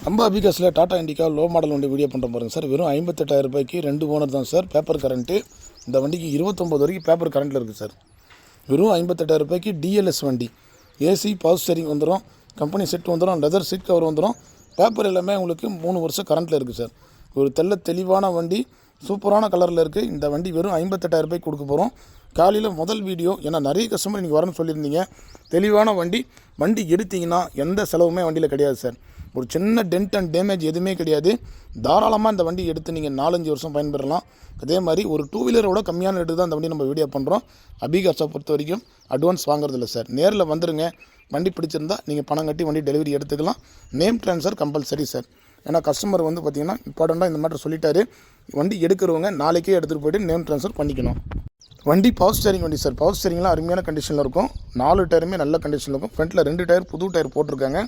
நம்ம அபிகாஸில் Tata Indica low model வண்டி video பண்ணுற பாருங்கள் சார். வெறும் 58,000 ரூபாய்க்கு 2 ஓனர் தான் சார். பேப்பர் கரண்ட்டு இந்த வண்டிக்கு 29 வரைக்கும் பேப்பர் கரண்ட்டில் இருக்குது சார். வெறும் 58,000 ரூபாய்க்கு டிஎல்எஸ் வண்டி. ஏசி பவர் ஸ்டீரிங் வந்துடும், கம்பெனி செட் வந்துடும், லெதர் சீட் கவர் வந்துடும். பேப்பர் எல்லாமே உங்களுக்கு 3 வருஷம் கரண்ட்டில் இருக்குது சார். ஒரு தெளிவான வண்டி, சூப்பரான கலரில் இருக்குது. இந்த வண்டி வெறும் 58,000 ரூபாய்க்கு கொடுக்க போகிறோம். காலையில் முதல் வீடியோ, ஏன்னா நிறைய கஸ்டமர் இன்றைக்கி வரணும்னு சொல்லியிருந்தீங்க. தெளிவான வண்டி எடுத்திங்கன்னா எந்த செலவுமே வண்டியில் கிடையாது சார். ஒரு சின்ன டென்ட் அண்ட் டேமேஜ் எதுவுமே கிடையாது. தாராளமாக இந்த வண்டி எடுத்து நீங்கள் 4-5 வருஷம் பயன்பெறலாம். அதே மாதிரி ஒரு 2 வீலரோட கம்மியான ரேட்டு தான் இந்த வண்டி நம்ம வீடியோ பண்ணுறோம். அபிகாஸை பொறுத்த வரைக்கும் அட்வான்ஸ் வாங்குறதில்ல சார். நேரில் வந்துருங்க. வண்டி பிடிச்சிருந்தா நீங்கள் பணம் கட்டி வண்டி டெலிவரி எடுத்துக்கலாம். Name transfer compulsory sir. ஏன்னா கஸ்டமர் பார்த்திங்கன்னா இம்பார்ட்டண்ட்டாக இந்த மேட்டர் சொல்லிட்டாரு. வண்டி எடுக்கிறவங்க நாளைக்கே எடுத்துகிட்டு போய்ட்டு நேம் ட்ரான்ஸ்ஃபர் பண்ணிக்கணும். வண்டி பவர் ஸ்டேரிங் வண்டி சார். பவர் ஸ்டேரிங்லாம் அருமையான கண்டிஷனில் இருக்கும். 4 டயருமே நல்ல கண்டிஷனில் இருக்கும். ஃப்ரண்ட்டில் 2 டயர் புது டயர் போட்டிருக்காங்க.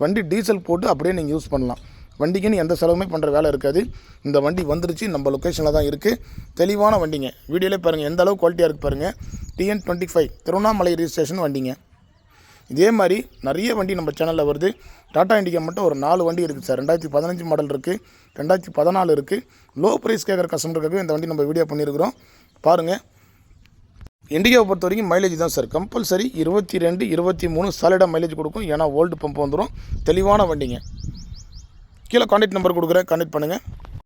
வண்டி டீசல் போட்டு அப்படியே நீங்கள் யூஸ் பண்ணலாம். வண்டிக்குன்னு எந்த செலவுமே பண்ணுற வேலை இருக்காது. இந்த வண்டி வந்துருச்சு, நம்ம லொக்கேஷனில் தான் இருக்குது. தெளிவான வண்டிங்க. வீடியோலே பாருங்கள் எந்த அளவு குவாலிட்டியாக இருக்குது பாருங்கள். TN25 திருவண்ணாமலை ரிஜிஸ்ட்ரேஷன் வண்டிங்க. இதே மாதிரி நிறைய வண்டி நம்ம சேனலில் வருது. டாடா இண்டிகா மட்டும் ஒரு 4 வண்டி இருக்குது சார். 2015 மாடல் இருக்குது, 2014 இருக்குது. லோ ப்ரைஸ் கேட்குற கஸ்டமருக்காக இந்த வண்டி நம்ம வீடியோ பண்ணியிருக்கிறோம். பாருங்கள். இண்டிகாவை பொறுத்த வரைக்கும் மைலேஜ் தான் சார். கம்பல்சரி 22, 23 சாலிடாக மைலேஜ் கொடுக்கும். ஏன்னா ஓல்டு பம்ப் வந்துடும். தெளிவான வண்டிங்க. கீழே கான்டாக்ட் நம்பர் கொடுக்குறேன், கான்டாக்ட் பண்ணுங்கள்.